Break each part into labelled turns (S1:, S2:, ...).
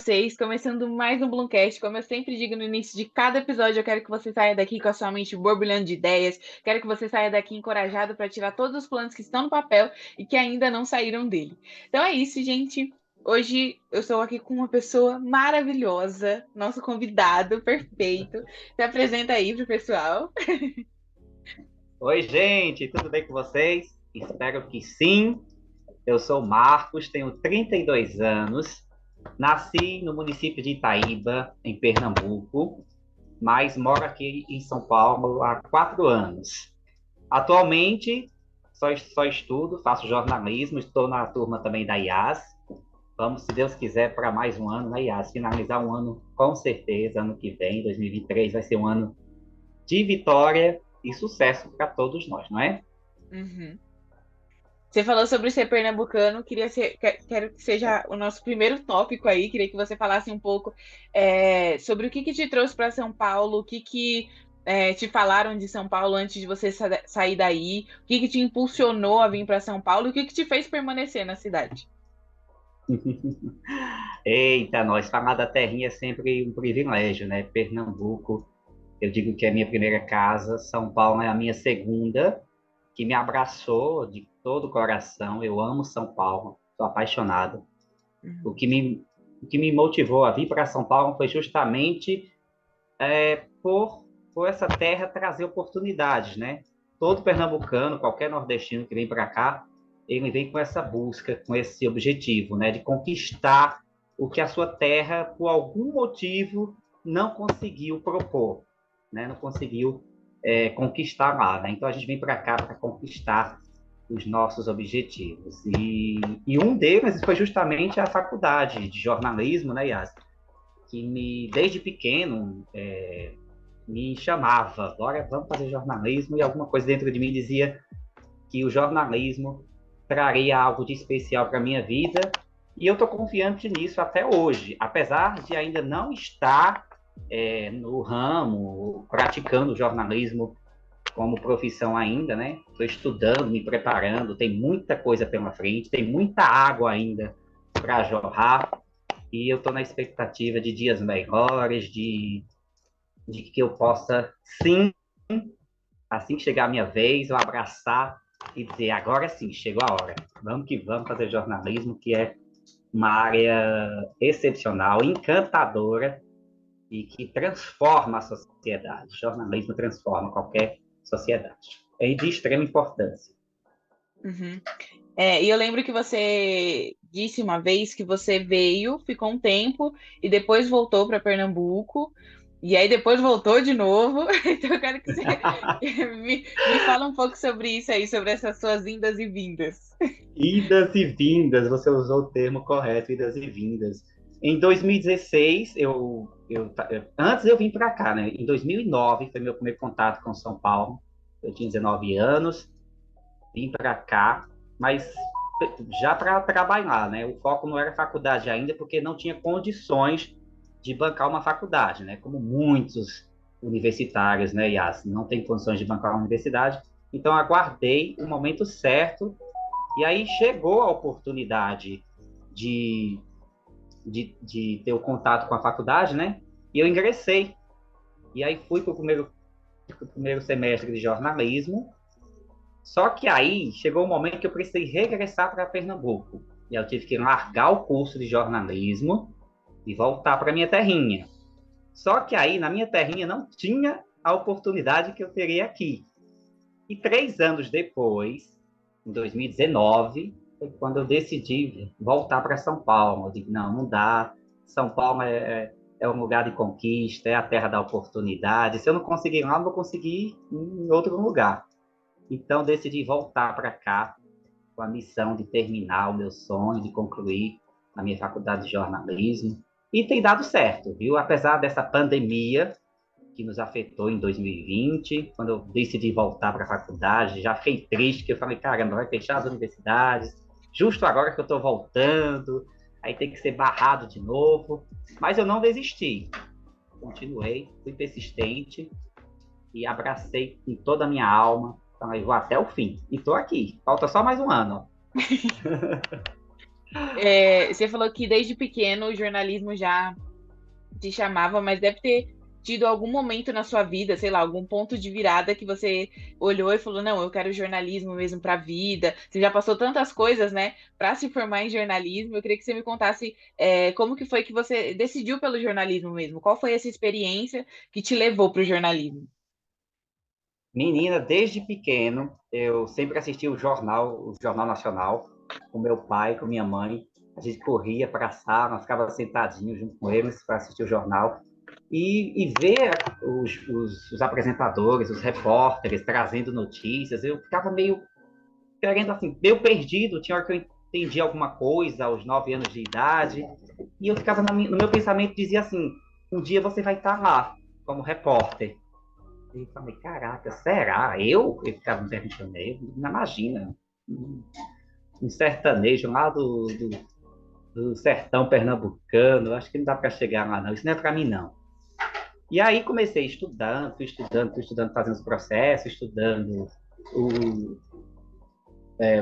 S1: vocês, começando mais um Bloomcast. Como eu sempre digo no início de cada episódio, eu quero que você saia daqui com a sua mente borbulhando de ideias, quero que você saia daqui encorajado para tirar todos os planos que estão no papel e que ainda não saíram dele. Então é isso, gente. Hoje eu estou aqui com uma pessoa maravilhosa, nosso convidado perfeito. Se apresenta aí pro pessoal.
S2: Oi, gente, tudo bem com vocês? Espero que sim. Eu sou o Marcos, tenho 32 anos, nasci no município de Itaíba, em Pernambuco, mas moro aqui em São Paulo há 4 anos. Atualmente, só estudo, faço jornalismo, estou na turma também da IAS. Vamos, se Deus quiser, para mais um ano na IAS, finalizar um ano com certeza, ano que vem, 2023, vai ser um ano de vitória e sucesso para todos nós, não é?
S1: Uhum. Você falou sobre ser pernambucano, quero que seja o nosso primeiro tópico aí. Queria que você falasse um pouco sobre o que te trouxe para São Paulo, o que te falaram de São Paulo antes de você sair daí, o que te impulsionou a vir para São Paulo e o que te fez permanecer na cidade.
S2: Eita, nós, falar da terrinha é sempre um privilégio, né? Pernambuco, eu digo que é a minha primeira casa, São Paulo é a minha segunda, que me abraçou de todo o coração. Eu amo São Paulo, sou apaixonado. O
S1: Uhum.
S2: que me, o que me motivou a vir para São Paulo foi justamente por essa terra trazer oportunidades, né? Todo pernambucano, qualquer nordestino que vem para cá, ele vem com essa busca, com esse objetivo, né? De conquistar o que a sua terra, por algum motivo, não conseguiu propor, né? Não conseguiu conquistar lá, né? Então a gente vem para cá para conquistar os nossos objetivos. E um deles foi justamente a faculdade de jornalismo, né, Yas? Que desde pequeno, me chamava, bora, vamos fazer jornalismo, e alguma coisa dentro de mim dizia que o jornalismo traria algo de especial para a minha vida, e eu estou confiante nisso até hoje, apesar de ainda não estar no ramo, praticando jornalismo como profissão ainda, né? Estou estudando, me preparando, tem muita coisa pela frente, tem muita água ainda para jorrar, e eu estou na expectativa de dias melhores, de que eu possa, sim, assim que chegar a minha vez, eu abraçar e dizer, agora sim, chegou a hora. Vamos que vamos fazer jornalismo, que é uma área excepcional, encantadora e que transforma a sociedade. O jornalismo transforma qualquer sociedade. É de extrema importância.
S1: Uhum. E eu lembro que você disse uma vez que você veio, ficou um tempo e depois voltou para Pernambuco. E aí depois voltou de novo. Então eu quero que você me fala um pouco sobre isso aí, sobre essas suas indas e vindas.
S2: Idas e vindas, você usou o termo correto, idas e vindas. Em 2016, antes eu vim para cá, né? Em 2009 foi meu primeiro contato com São Paulo. Eu tinha 19 anos, vim para cá, mas já para trabalhar, né? O foco não era faculdade ainda, porque não tinha condições de bancar uma faculdade, né? Como muitos universitários, né, Yas, não tem condições de bancar uma universidade. Então aguardei o momento certo e aí chegou a oportunidade de, de ter o contato com a faculdade, né? E eu ingressei. E aí fui para o primeiro semestre de jornalismo. Só que aí chegou o momento que eu precisei regressar para Pernambuco. E aí eu tive que largar o curso de jornalismo e voltar para minha terrinha. Só que aí na minha terrinha não tinha a oportunidade que eu teria aqui. E 3 anos depois, em 2019, foi quando eu decidi voltar para São Paulo. Eu disse, não, não dá. São Paulo é um lugar de conquista, é a terra da oportunidade. Se eu não conseguir lá, eu não vou conseguir em outro lugar. Então, decidi voltar para cá com a missão de terminar o meu sonho, de concluir a minha faculdade de jornalismo. E tem dado certo, viu? Apesar dessa pandemia, que nos afetou em 2020, quando eu decidi voltar para a faculdade, já fiquei triste, que eu falei, caramba, vai fechar as universidades, justo agora que eu estou voltando, aí tem que ser barrado de novo, mas eu não desisti, continuei, fui persistente e abracei com toda a minha alma, então eu vou até o fim, e estou aqui, falta só mais um ano.
S1: Você falou que desde pequeno o jornalismo já te chamava, mas deve ter tido algum momento na sua vida, sei lá, algum ponto de virada que você olhou e falou, não, eu quero jornalismo mesmo para a vida. Você já passou tantas coisas, né, para se formar em jornalismo. Eu queria que você me contasse como que foi que você decidiu pelo jornalismo mesmo. Qual foi essa experiência que te levou para o jornalismo?
S2: Menina, desde pequeno, eu sempre assisti o Jornal Nacional, com meu pai, com minha mãe. A gente corria para a sala, nós ficava sentadinho junto com eles para assistir o jornal. E ver os apresentadores, os repórteres trazendo notícias, eu ficava meio querendo, assim, meio perdido. Tinha hora que eu entendi alguma coisa aos 9 anos de idade, e eu ficava no meu pensamento, dizia assim: um dia você vai estar lá, como repórter. E eu falei, caraca, será? Eu ficava me perguntando, não imagina. Um sertanejo lá do sertão pernambucano, acho que não dá para chegar lá, não. Isso não é para mim, não. E aí comecei estudando, fui estudando, fazendo os processos, estudando o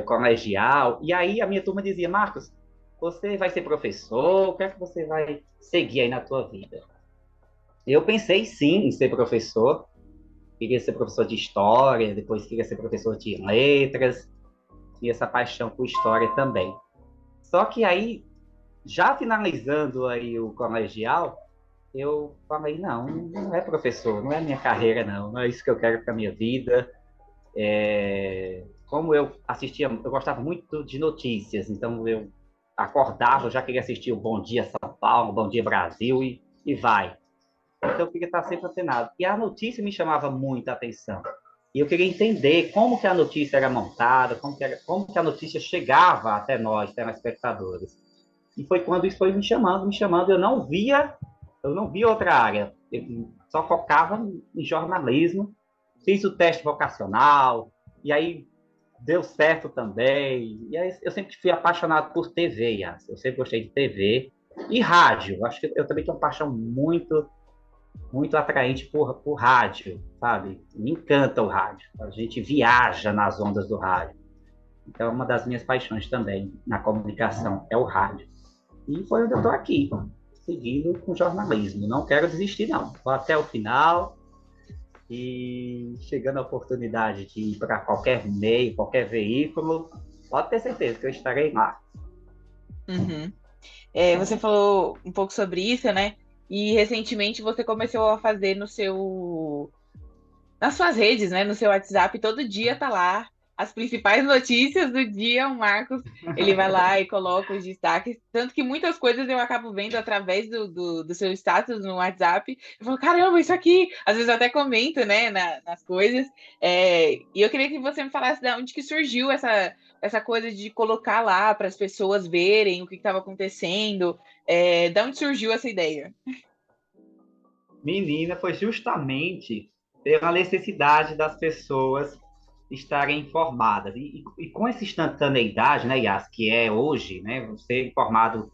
S2: colegial. E aí a minha turma dizia, Marcos, você vai ser professor? O que é que você vai seguir aí na tua vida? Eu pensei sim em ser professor. Queria ser professor de história, depois queria ser professor de letras. Tinha essa paixão por história também. Só que aí, já finalizando aí o colegial, eu falei, não, não é professor, não é minha carreira, não é isso que eu quero para minha vida. Como eu assistia, eu gostava muito de notícias, então eu acordava, eu já queria assistir o Bom Dia São Paulo, Bom Dia Brasil e vai. Então eu queria estar sempre antenado. E a notícia me chamava muita atenção. E eu queria entender como que a notícia era montada, como que a notícia chegava até nós, telespectadores. E foi quando isso foi me chamando, eu não via outra área. Eu só focava em jornalismo, fiz o teste vocacional, e aí deu certo também. E aí eu sempre fui apaixonado por TV, Yas. Eu sempre gostei de TV e rádio. Acho que eu também tenho uma paixão muito atraente por rádio, sabe? Me encanta o rádio. A gente viaja nas ondas do rádio. Então, uma das minhas paixões também na comunicação é o rádio. E foi onde eu estou aqui, seguindo com jornalismo. Não quero desistir, não. Vou até o final e chegando a oportunidade de ir para qualquer meio, qualquer veículo, pode ter certeza que eu estarei lá.
S1: Uhum. Você falou um pouco sobre isso, né? E recentemente você começou a fazer nas suas redes, né? No seu WhatsApp, todo dia tá lá as principais notícias do dia. O Marcos, ele vai lá e coloca os destaques. Tanto que muitas coisas eu acabo vendo através do seu status no WhatsApp. Eu falo, caramba, isso aqui! Às vezes eu até comento, né, nas coisas. E eu queria que você me falasse de onde que surgiu essa coisa de colocar lá para as pessoas verem o que estava acontecendo. De onde surgiu essa ideia?
S2: Menina, foi justamente pela necessidade das pessoas estarem informadas. E com essa instantaneidade, né, Yas, que é hoje, né, você informado,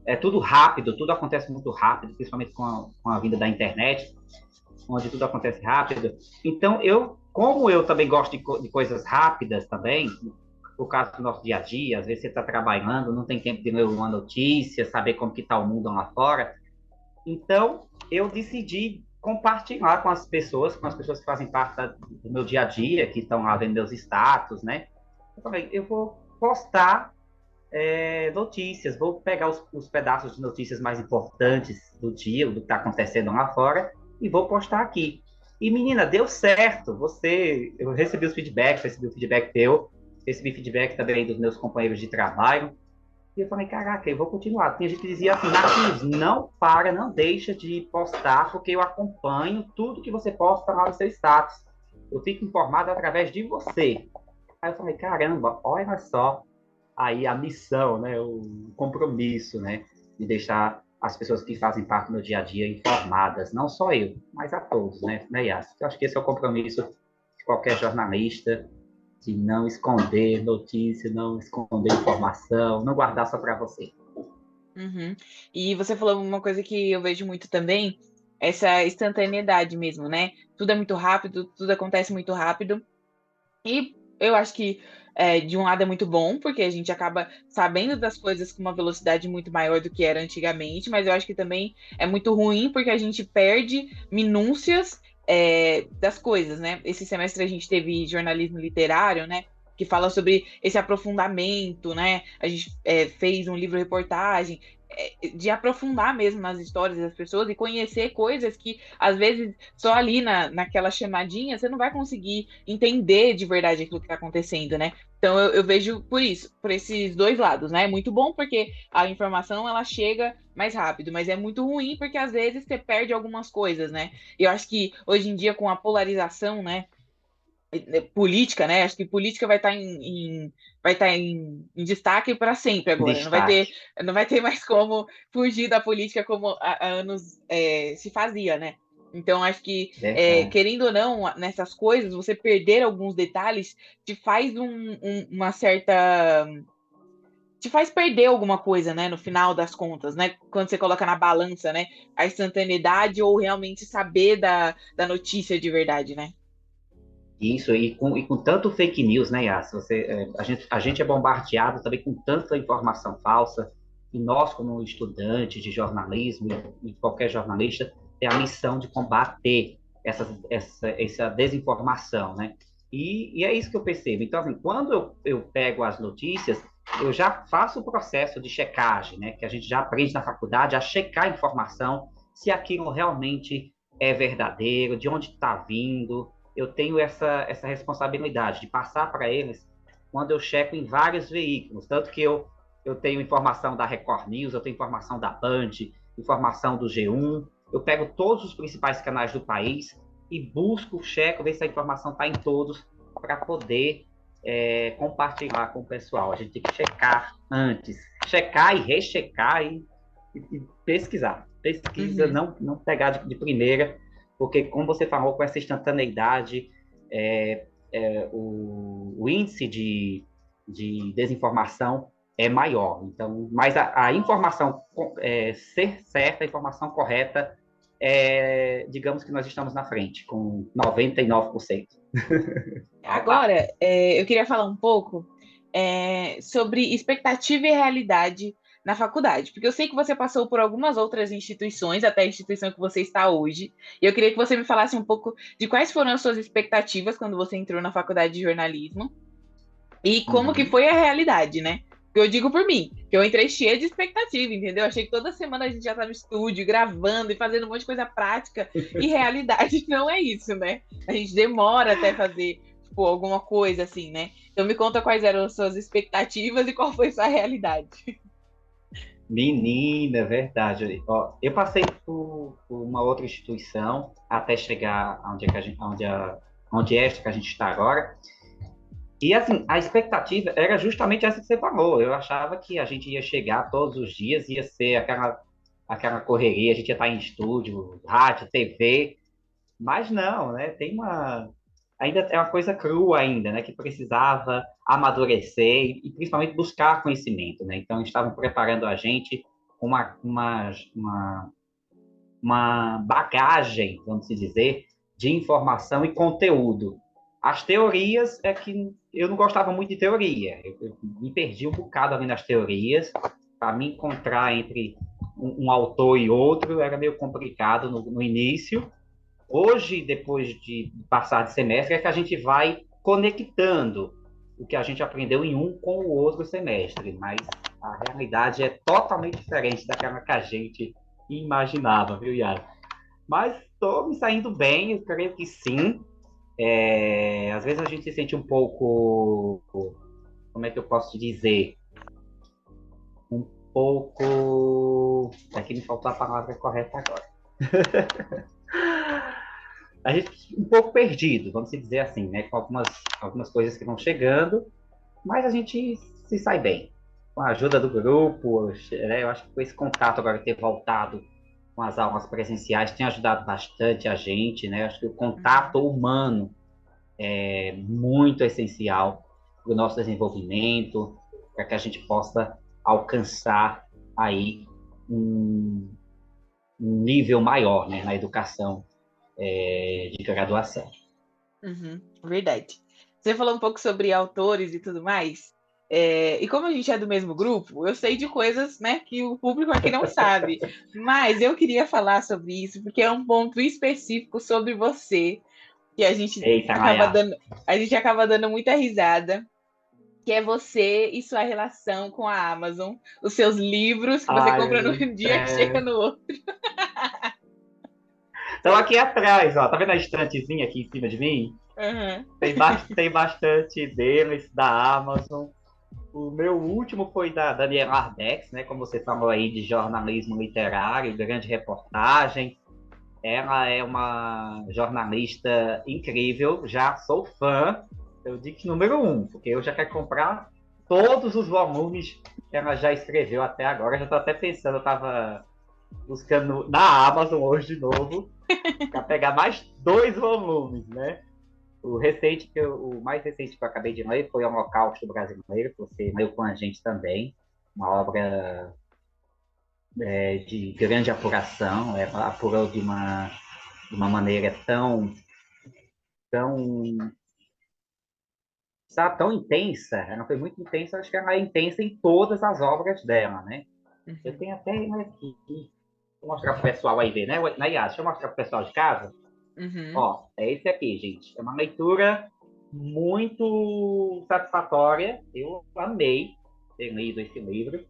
S2: é tudo rápido, tudo acontece muito rápido, principalmente com a vinda da internet, onde tudo acontece rápido. Então, como eu também gosto de coisas rápidas também, por causa do nosso dia a dia, às vezes você está trabalhando, não tem tempo de ler uma notícia, saber como que está o mundo lá fora. Então, eu decidi compartilhar com as pessoas que fazem parte do meu dia a dia, que estão lá vendo meus status, né? Eu falei, eu vou postar notícias, vou pegar os pedaços de notícias mais importantes do dia, do que está acontecendo lá fora, e vou postar aqui. E menina, deu certo. Eu recebi o feedback teu, recebi feedback também dos meus companheiros de trabalho. E eu falei, caraca, eu vou continuar. Tem gente que dizia assim, Marquinhos, não para, não deixa de postar, porque eu acompanho tudo que você posta lá no seu status. Eu fico informado através de você. Aí eu falei, caramba, olha só aí a missão, né, o compromisso, né, de deixar as pessoas que fazem parte do meu dia a dia informadas, não só eu, mas a todos, né, Yas? Eu acho que esse é o compromisso de qualquer jornalista, de não esconder notícia, não esconder informação, não guardar só para você.
S1: Uhum. E você falou uma coisa que eu vejo muito também, essa instantaneidade mesmo, né? Tudo é muito rápido, tudo acontece muito rápido. E eu acho que de um lado é muito bom, porque a gente acaba sabendo das coisas com uma velocidade muito maior do que era antigamente, mas eu acho que também é muito ruim porque a gente perde minúcias das coisas, né? Esse semestre a gente teve jornalismo literário, né? Que fala sobre esse aprofundamento, né? A gente fez um livro-reportagem de aprofundar mesmo nas histórias das pessoas e conhecer coisas que, às vezes, só ali naquela chamadinha você não vai conseguir entender de verdade aquilo que está acontecendo, né? Então eu vejo por isso, por esses dois lados, né? É muito bom porque a informação ela chega mais rápido, mas é muito ruim porque às vezes você perde algumas coisas, né? E eu acho que hoje em dia, com a polarização, né? Política, né? Acho que política vai estar vai estar em destaque para sempre agora.
S2: Destaque.
S1: Não vai ter mais como fugir da política como há anos se fazia, né? Então, acho que,
S2: Verdade.
S1: querendo ou não, nessas coisas, você perder alguns detalhes te faz uma certa. Te faz perder alguma coisa, né? No final das contas, né? Quando você coloca na balança, né? A instantaneidade ou realmente saber da notícia de verdade, né?
S2: Isso, e com tanto fake news, né, Yas? A gente é bombardeado também com tanta informação falsa, e nós, como estudantes de jornalismo, e qualquer jornalista, tem a missão de combater essa desinformação, né? E é isso que eu percebo. Então, assim, quando eu pego as notícias, eu já faço o processo de checagem, né? Que a gente já aprende na faculdade, a checar a informação, se aquilo realmente é verdadeiro, de onde está vindo. Eu tenho essa responsabilidade de passar para eles quando eu checo em vários veículos. Tanto que eu tenho informação da Record News, eu tenho informação da Band, informação do G1. Eu pego todos os principais canais do país e busco, checo, ver se a informação está em todos para poder compartilhar com o pessoal. A gente tem que checar antes. Checar e rechecar e pesquisar. Pesquisa,
S1: Uhum.
S2: não pegar de primeira, porque, como você falou, com essa instantaneidade, o índice de desinformação é maior. Então, mas a informação ser certa, a informação correta, digamos que nós estamos na frente, com 99%. Opa!
S1: Agora, eu queria falar um pouco sobre expectativa e realidade na faculdade, porque eu sei que você passou por algumas outras instituições, até a instituição que você está hoje, e eu queria que você me falasse um pouco de quais foram as suas expectativas quando você entrou na faculdade de jornalismo e como que
S2: Uhum.
S1: foi a realidade, né? Eu digo por mim, que eu entrei cheia de expectativa, entendeu? Achei que toda semana a gente já tá no estúdio, gravando e fazendo um monte de coisa prática, e realidade não é isso, né? A gente demora até fazer, tipo, alguma coisa assim, né? Então me conta quais eram as suas expectativas e qual foi a sua realidade.
S2: Menina, verdade. Ó, eu passei por uma outra instituição até chegar onde, é que a gente, onde é esta que a gente está agora. E assim, a expectativa era justamente essa que você falou. Eu achava que a gente ia chegar todos os dias, ia ser aquela correria, a gente ia estar em estúdio, rádio, TV, mas não, né? Ainda é uma coisa crua ainda, né? Que precisava amadurecer e principalmente buscar conhecimento, né? Então, estavam preparando a gente uma bagagem, vamos dizer, de informação e conteúdo. As teorias é que eu não gostava muito de teoria. Eu me perdi um bocado ali nas teorias. Para me encontrar entre um autor e outro era meio complicado no início. Hoje, depois de passar de semestre, é que a gente vai conectando o que a gente aprendeu em um com o outro semestre, mas a realidade é totalmente diferente daquela que a gente imaginava, viu, Yara? Mas estou me saindo bem, eu creio que sim. Às vezes a gente se sente um pouco, como é que eu posso te dizer? Um pouco. Aqui me faltou a palavra correta agora. A gente um pouco perdido, vamos dizer assim, né? Com algumas coisas que vão chegando, mas a gente se sai bem. Com a ajuda do grupo, né? Eu acho que com esse contato agora ter voltado com as aulas presenciais tem ajudado bastante a gente, né? Eu acho que o contato
S1: Uhum.
S2: humano é muito essencial para o nosso desenvolvimento, para que a gente possa alcançar aí um, um nível maior, né, na educação de graduação.
S1: Uhum, verdade. Você falou um pouco sobre autores e tudo mais. E como a gente é do mesmo grupo, eu sei de coisas, né, que o público aqui não sabe. Mas eu queria falar sobre isso, porque é um ponto específico sobre você, que
S2: Eita, Nayá.
S1: a gente acaba dando muita risada, que é você e sua relação com a Amazon, os seus livros que você
S2: Ai,
S1: compra
S2: meu
S1: num
S2: Deus do
S1: dia que chega
S2: céu.
S1: no outro.
S2: Então, aqui atrás, ó, tá vendo a estantezinha aqui em cima de mim?
S1: Uhum.
S2: Tem bastante deles da Amazon. O meu último foi da Daniela Ardex, né? Como você falou aí, de jornalismo literário, grande reportagem. Ela é uma jornalista incrível, já sou fã. Eu digo que número um, porque eu já quero comprar todos os volumes que ela já escreveu até agora. Já estou até pensando, eu estava buscando na Amazon hoje de novo, para pegar mais 2 volumes, né? O mais recente que eu acabei de ler foi o Holocausto Brasileiro, que você leu com a gente também, uma obra de grande apuração. Ela apurou de uma maneira tão, sabe, tão intensa. Ela foi muito intensa, acho que ela é intensa em todas as obras dela, né? Eu
S1: Uhum.
S2: tenho até aqui, vou mostrar para o pessoal aí ver, né? Nayara, deixa eu mostrar para o pessoal de casa.
S1: Uhum.
S2: Ó, é esse aqui, gente. É uma leitura muito satisfatória. Eu amei ter lido esse livro,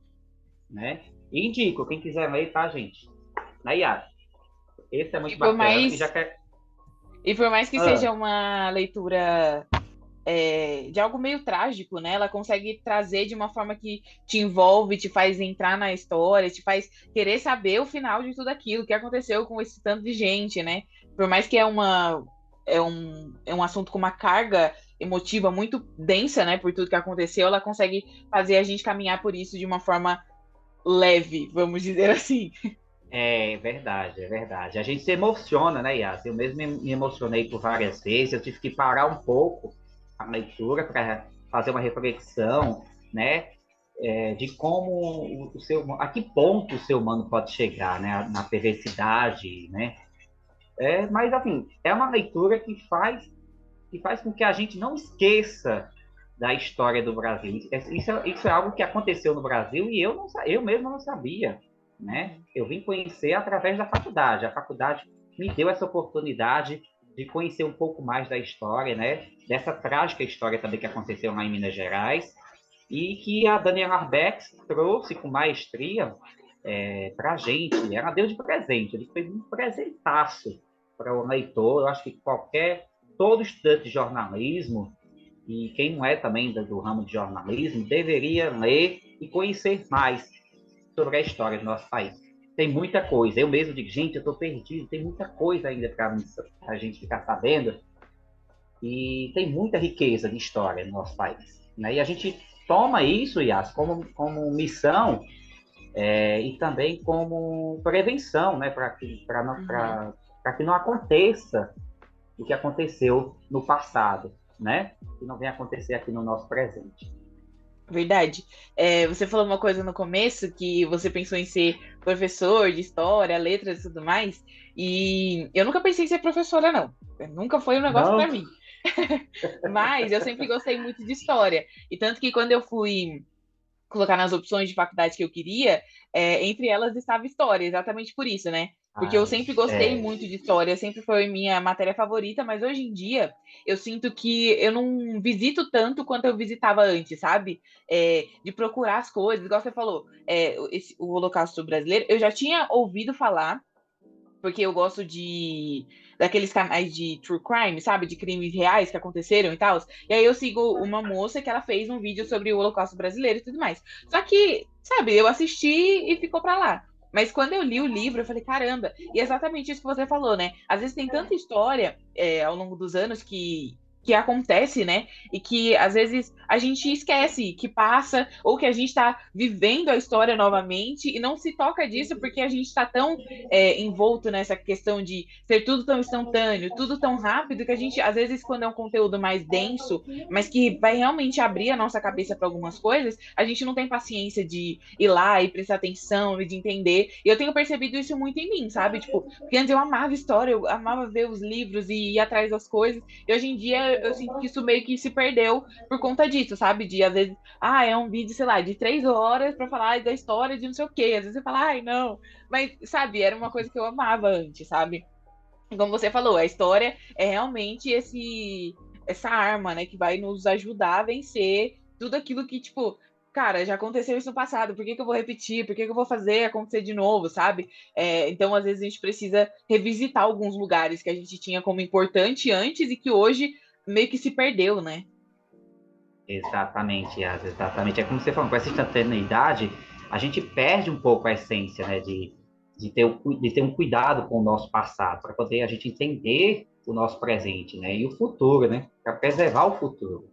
S2: né? E indico, quem quiser ler, tá, gente? Nayara, esse é
S1: E
S2: muito
S1: por
S2: bacana. E já
S1: mais,
S2: quer.
S1: e por mais que seja
S2: Ah,
S1: uma leitura de algo meio trágico, né? Ela consegue trazer de uma forma que te envolve, te faz entrar na história, te faz querer saber o final de tudo aquilo, o que aconteceu com esse tanto de gente, né? Por mais que é um assunto com uma carga emotiva muito densa, né? Por tudo que aconteceu, ela consegue fazer a gente caminhar por isso de uma forma leve, vamos dizer assim.
S2: é verdade, é verdade. A gente se emociona, né, Yas? Eu mesmo me emocionei por várias vezes. Eu tive que parar um pouco a leitura para fazer uma reflexão, né? De como a que ponto o ser humano pode chegar, né, na perversidade, né? Mas assim, é uma leitura que faz com que a gente não esqueça da história do Brasil. Isso é algo que aconteceu no Brasil e eu mesmo não sabia, né?
S1: Uhum.
S2: Eu vim conhecer através da faculdade. A faculdade me deu essa oportunidade de conhecer um pouco mais da história, né? Dessa trágica história também que aconteceu lá em Minas Gerais e que a Daniela Arbex trouxe com maestria para a gente. Ela deu de presente, ele fez um presentaço para o leitor. Eu acho que todo estudante de jornalismo e quem não é também do ramo de jornalismo deveria ler e conhecer mais sobre a história do nosso país. Tem muita coisa. Eu mesmo digo, gente, eu estou perdido, tem muita coisa ainda para a gente ficar sabendo. E tem muita riqueza de história no nosso país. Né? E a gente toma isso, Yas, como missão e também como prevenção, né?
S1: Uhum.
S2: Para que não aconteça o que aconteceu no passado, né? Que não venha acontecer aqui no nosso presente.
S1: Verdade. Você falou uma coisa no começo que você pensou em ser professor de história, letras e tudo mais, e eu nunca pensei em ser professora, não. Nunca foi um negócio para
S2: Não?
S1: mim. Mas eu sempre gostei muito de história. E tanto que quando eu fui colocar nas opções de faculdade que eu queria, entre elas estava história, exatamente por isso, né? Porque eu
S2: Ai,
S1: sempre gostei muito de história, sempre foi minha matéria favorita, mas hoje em dia eu sinto que eu não visito tanto quanto eu visitava antes, sabe? De procurar as coisas, igual você falou, o Holocausto Brasileiro, eu já tinha ouvido falar, porque eu gosto de daqueles canais de true crime, sabe? De crimes reais que aconteceram e tal. E aí eu sigo uma moça que ela fez um vídeo sobre o Holocausto Brasileiro e tudo mais. Só que, sabe, eu assisti e ficou pra lá. Mas quando eu li o livro, eu falei, caramba, e é exatamente isso que você falou, né? Às vezes tem tanta história ao longo dos anos que acontece, né? E que às vezes a gente esquece que passa, ou que a gente está vivendo a história novamente e não se toca disso porque a gente está tão envolto nessa questão de ser tudo tão instantâneo, tudo tão rápido, que a gente, às vezes, quando é um conteúdo mais denso, mas que vai realmente abrir a nossa cabeça para algumas coisas, a gente não tem paciência de ir lá e prestar atenção e de entender. E eu tenho percebido isso muito em mim, sabe? Tipo, porque antes eu amava história, eu amava ver os livros e ir atrás das coisas, e hoje em dia eu sinto que isso meio que se perdeu por conta disso, sabe? De, às vezes, é um vídeo, sei lá, de 3 horas pra falar da história de não sei o quê. Às vezes você fala, ai, não. Mas, sabe, era uma coisa que eu amava antes, sabe? E como você falou, a história é realmente essa arma, né, que vai nos ajudar a vencer tudo aquilo que, tipo, cara, já aconteceu isso no passado, por que que eu vou repetir? Por que que eu vou fazer acontecer de novo, sabe? Então, às vezes, a gente precisa revisitar alguns lugares que a gente tinha como importante antes e que hoje meio que se perdeu, né?
S2: Exatamente, Yas, exatamente. É como você falou, com essa instantaneidade, a gente perde um pouco a essência, né, de ter um cuidado com o nosso passado, para poder a gente entender o nosso presente, né, e o futuro, né, para preservar o futuro.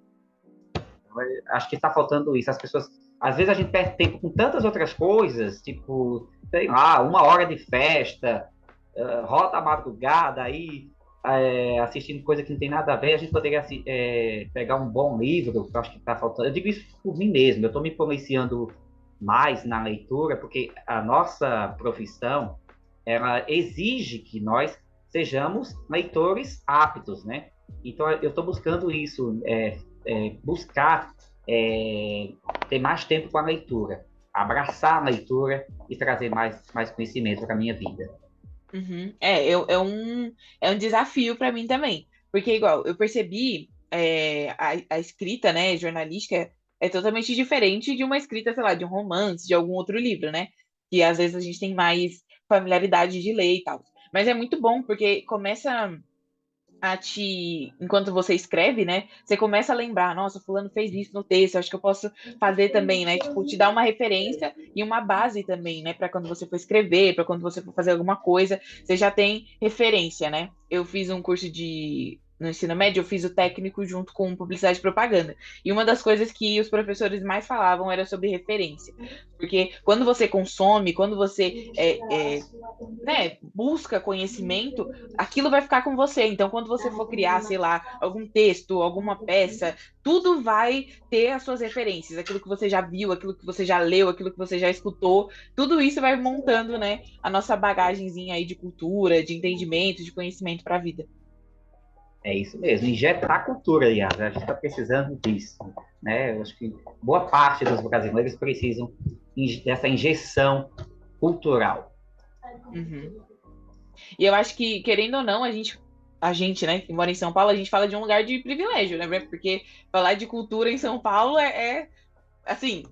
S2: Acho que está faltando isso. As pessoas, às vezes a gente perde tempo com tantas outras coisas, tipo, sei lá, 1 hora de festa, roda a madrugada aí, assistindo coisa que não tem nada a ver. A gente poderia pegar um bom livro, que eu acho que está faltando. Eu digo isso por mim mesmo, eu estou me policiando mais na leitura, porque a nossa profissão, ela exige que nós sejamos leitores aptos, né? Então, eu estou buscando isso, buscar é, ter mais tempo com a leitura, abraçar a leitura e trazer mais conhecimento para a minha vida.
S1: Uhum. É um desafio para mim também. Porque, igual, eu percebi a escrita, né, jornalística é totalmente diferente de uma escrita, sei lá, de um romance, de algum outro livro, né? Que às vezes a gente tem mais familiaridade de ler e tal. Mas é muito bom, porque começa enquanto você escreve, né? Você começa a lembrar, nossa, fulano fez isso no texto, acho que eu posso fazer também, né? Tipo, te dar uma referência e uma base também, né? Para quando você for escrever, para quando você for fazer alguma coisa, você já tem referência, né? Eu fiz um curso no ensino médio, eu fiz o técnico junto com publicidade e propaganda. E uma das coisas que os professores mais falavam era sobre referência. Porque quando você consome, quando você né, busca conhecimento, aquilo vai ficar com você. Então, quando você for criar, sei lá, algum texto, alguma peça, tudo vai ter as suas referências, aquilo que você já viu, aquilo que você já leu, aquilo que você já escutou, tudo isso vai montando, né, a nossa bagagenzinha aí de cultura, de entendimento, de conhecimento para a vida.
S2: É isso mesmo, injetar cultura, aliás, a gente está precisando disso, né? Eu acho que boa parte dos brasileiros precisam dessa injeção cultural.
S1: Uhum. E eu acho que, querendo ou não, né, que mora em São Paulo, a gente fala de um lugar de privilégio, né? Porque falar de cultura em São Paulo assim,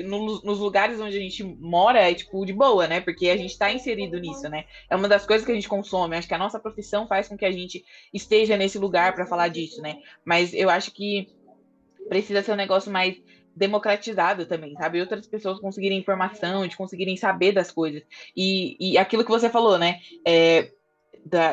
S1: nos lugares onde a gente mora é, tipo, de boa, né? Porque a gente tá inserido nisso, né? É uma das coisas que a gente consome. Acho que a nossa profissão faz com que a gente esteja nesse lugar para falar disso, né? Mas eu acho que precisa ser um negócio mais democratizado também, sabe? Outras pessoas conseguirem informação, de conseguirem saber das coisas. E aquilo que você falou, né?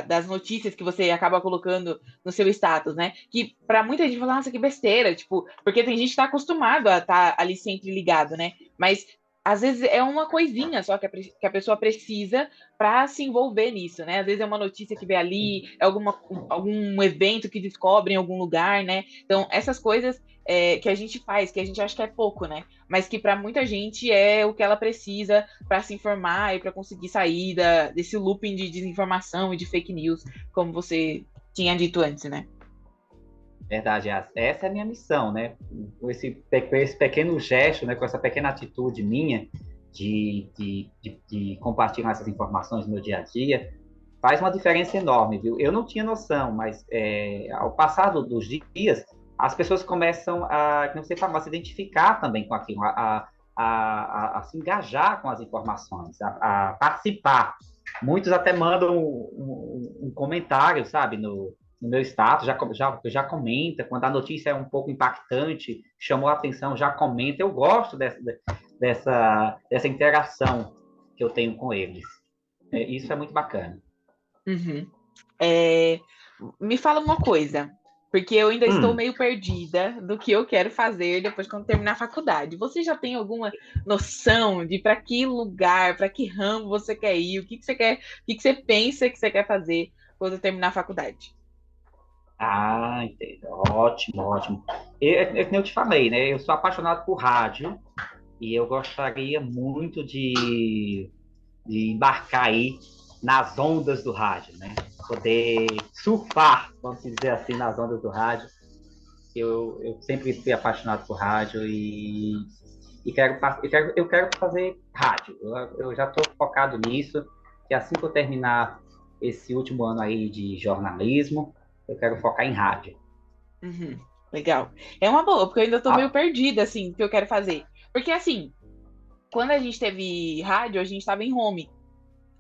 S1: Das notícias que você acaba colocando no seu status, né? Que para muita gente fala, nossa, que besteira, tipo, porque tem gente que tá acostumado a estar ali sempre ligado, né? Mas às vezes é uma coisinha só que a pessoa precisa para se envolver nisso, né? Às vezes é uma notícia que vê ali, é algum evento que descobre em algum lugar, né? Então, essas coisas que a gente faz, que a gente acha que é pouco, né? Mas que para muita gente é o que ela precisa para se informar e para conseguir sair desse looping de desinformação e de fake news, como você tinha dito antes, né?
S2: Verdade, essa é a minha missão, né? Com esse pequeno gesto, né? Com essa pequena atitude minha de compartilhar essas informações no meu dia a dia, faz uma diferença enorme, viu? Eu não tinha noção, mas ao passar dos dias, as pessoas começam como você falou, a se identificar também com aquilo, a se engajar com as informações, a participar. Muitos até mandam um comentário, sabe, no meu status, já comenta, quando a notícia é um pouco impactante, chamou a atenção, já comenta. Eu gosto dessa interação que eu tenho com eles. Isso é muito bacana.
S1: Uhum. É, me fala uma coisa, porque eu ainda estou
S2: Hum,
S1: meio perdida do que eu quero fazer depois quando terminar a faculdade. Você já tem alguma noção de para que lugar, para que ramo você quer ir, o que que você quer, o que que você pensa que você quer fazer quando terminar a faculdade?
S2: entendo. Ótimo, ótimo. Como eu te falei, né? Eu sou apaixonado por rádio e eu gostaria muito de embarcar aí nas ondas do rádio, né? Poder surfar, vamos dizer assim, nas ondas do rádio. Eu sempre fui apaixonado por rádio e eu quero fazer rádio. Eu já estou focado nisso, que assim que eu terminar esse último ano aí de jornalismo, eu quero focar em rádio.
S1: Uhum, legal. É uma boa, porque eu ainda tô meio
S2: Ah,
S1: perdida, assim, o que eu quero fazer. Porque, assim, quando a gente teve rádio, a gente tava em home,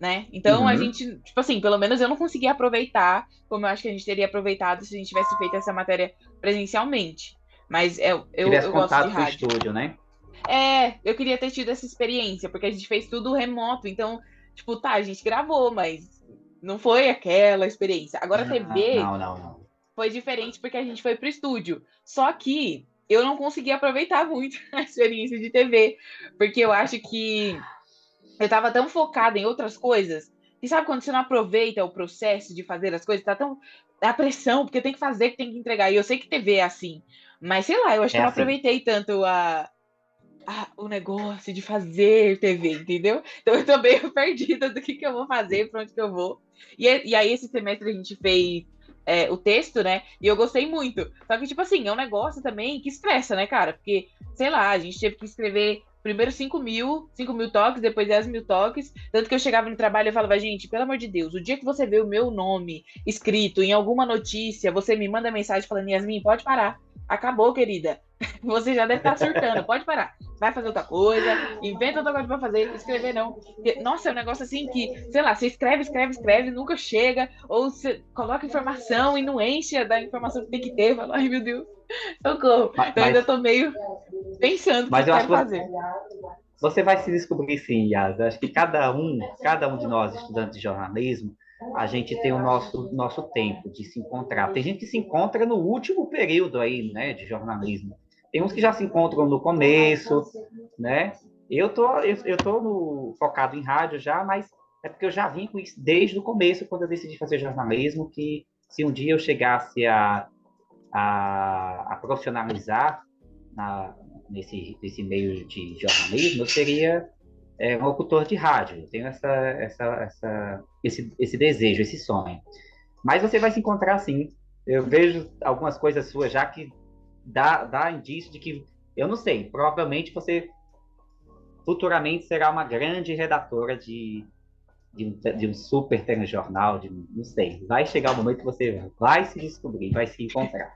S1: né? Então a
S2: uhum.
S1: gente, tipo assim, pelo menos eu não consegui aproveitar como eu acho que a gente teria aproveitado se a gente tivesse feito essa matéria presencialmente. Mas
S2: Tivesse
S1: eu gosto de
S2: contato com o
S1: rádio.
S2: estúdio, né?
S1: Eu queria ter tido essa experiência, porque a gente fez tudo remoto, então, tipo, tá, a gente gravou, mas não foi aquela experiência. Agora, a
S2: Não,
S1: TV
S2: não, não, não.
S1: foi diferente porque a gente foi pro estúdio. Só que eu não consegui aproveitar muito a experiência de TV, porque eu acho que eu tava tão focada em outras coisas. E sabe quando você não aproveita o processo de fazer as coisas? Tá tão. A pressão, porque tem que fazer, que tem que entregar. E eu sei que TV é assim. Mas sei lá, eu acho que
S2: É
S1: eu não
S2: assim.
S1: aproveitei tanto o negócio de fazer TV, entendeu? Então eu tô meio perdida do que eu vou fazer, pra onde que eu vou. E aí, esse semestre a gente fez o texto, né? E eu gostei muito. Só que, tipo assim, é um negócio também que estressa, né, cara? Porque, sei lá, a gente teve que escrever primeiro 5.000 toques, depois 10.000 toques. Tanto que eu chegava no trabalho e falava, gente, pelo amor de Deus, o dia que você vê o meu nome escrito em alguma notícia, você me manda mensagem falando, Yasmin, pode parar. Acabou, querida. Você já deve estar surtando, pode parar. Vai fazer outra coisa, inventa outra coisa pra fazer, escrever não. Porque, nossa, é um negócio assim que, sei lá, você escreve, escreve, escreve, nunca chega, ou você coloca informação e não enche da informação que tem que ter, fala, ai meu Deus, socorro.
S2: Mas,
S1: Então ainda
S2: mas,
S1: tô meio pensando o que
S2: mas eu acho
S1: quero
S2: que
S1: fazer.
S2: você vai se descobrir sim, Yas. Eu acho que cada um de nós, estudantes de jornalismo, a gente tem o nosso tempo de se encontrar. Tem gente que se encontra no último período aí, né, de jornalismo. Tem uns que já se encontram no começo, né? Eu tô focado em rádio já, mas é porque eu já vim com isso desde o começo, quando eu decidi fazer jornalismo, que se um dia eu chegasse a profissionalizar na, nesse meio de jornalismo, eu seria um locutor de rádio. Eu tenho esse desejo, esse sonho. Mas você vai se encontrar assim. Eu vejo algumas coisas suas já que dá indício de que, eu não sei, provavelmente você futuramente será uma grande redatora de um super telejornal, não sei. Vai chegar o momento que você vai se descobrir, vai se encontrar.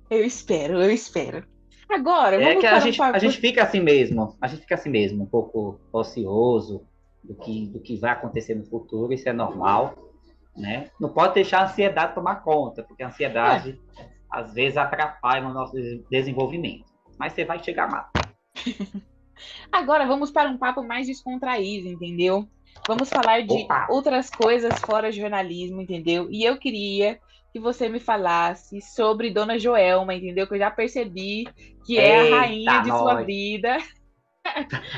S1: Eu espero, eu espero. Agora,
S2: É que
S1: vamos para um
S2: a
S1: papo.
S2: gente fica assim mesmo, a gente fica assim mesmo, um pouco ocioso do que vai acontecer no futuro, isso é normal, né? Não pode deixar a ansiedade tomar conta, porque a
S1: É,
S2: ansiedade às vezes atrapalha o nosso desenvolvimento. Mas você vai chegar lá.
S1: agora vamos para um papo mais descontraído, entendeu? Vamos falar de
S2: Opa!
S1: outras coisas fora jornalismo, entendeu? E eu queria que você me falasse sobre Dona Joelma, entendeu? Que eu já percebi que é a rainha
S2: Eita,
S1: de sua
S2: nós!
S1: vida.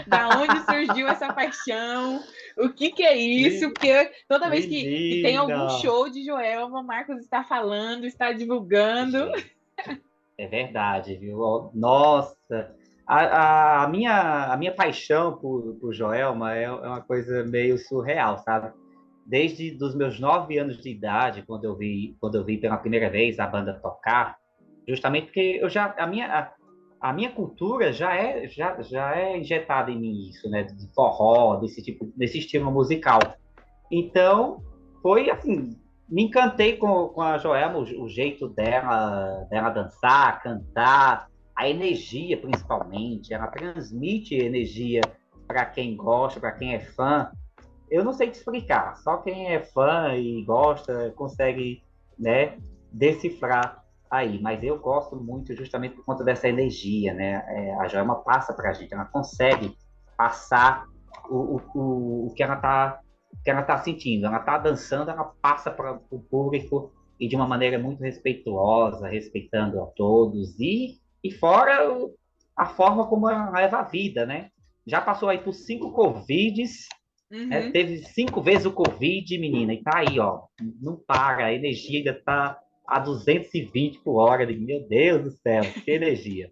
S1: Da onde surgiu essa paixão? O que que é isso? Porque toda vez que tem algum
S2: Menina!
S1: show de Joelma, Marcos está falando, está divulgando.
S2: Gente, é verdade, viu? Nossa! A minha paixão por Joelma é uma coisa meio surreal, sabe? Desde dos meus 9 anos de idade, quando eu vi pela primeira vez a banda tocar, justamente porque eu já a minha cultura já é injetada em mim isso, né, de forró, desse estilo musical. Então, foi assim, me encantei com a Joelma, o jeito dela dançar, cantar, a energia principalmente, ela transmite energia para quem gosta, para quem é fã. Eu não sei te explicar, só quem é fã e gosta consegue, né, decifrar aí. Mas eu gosto muito justamente por conta dessa energia, né? A Joelma passa para a gente, ela consegue passar o que ela tá sentindo. Ela está dançando, ela passa para o público e de uma maneira muito respeituosa, respeitando a todos e fora a forma como ela leva a vida, né? Já passou aí por 5 Covids,
S1: Uhum.
S2: teve 5 vezes o Covid, menina, e tá aí, ó. Não para, a energia ainda tá a 220 por hora. Meu Deus do céu, que energia.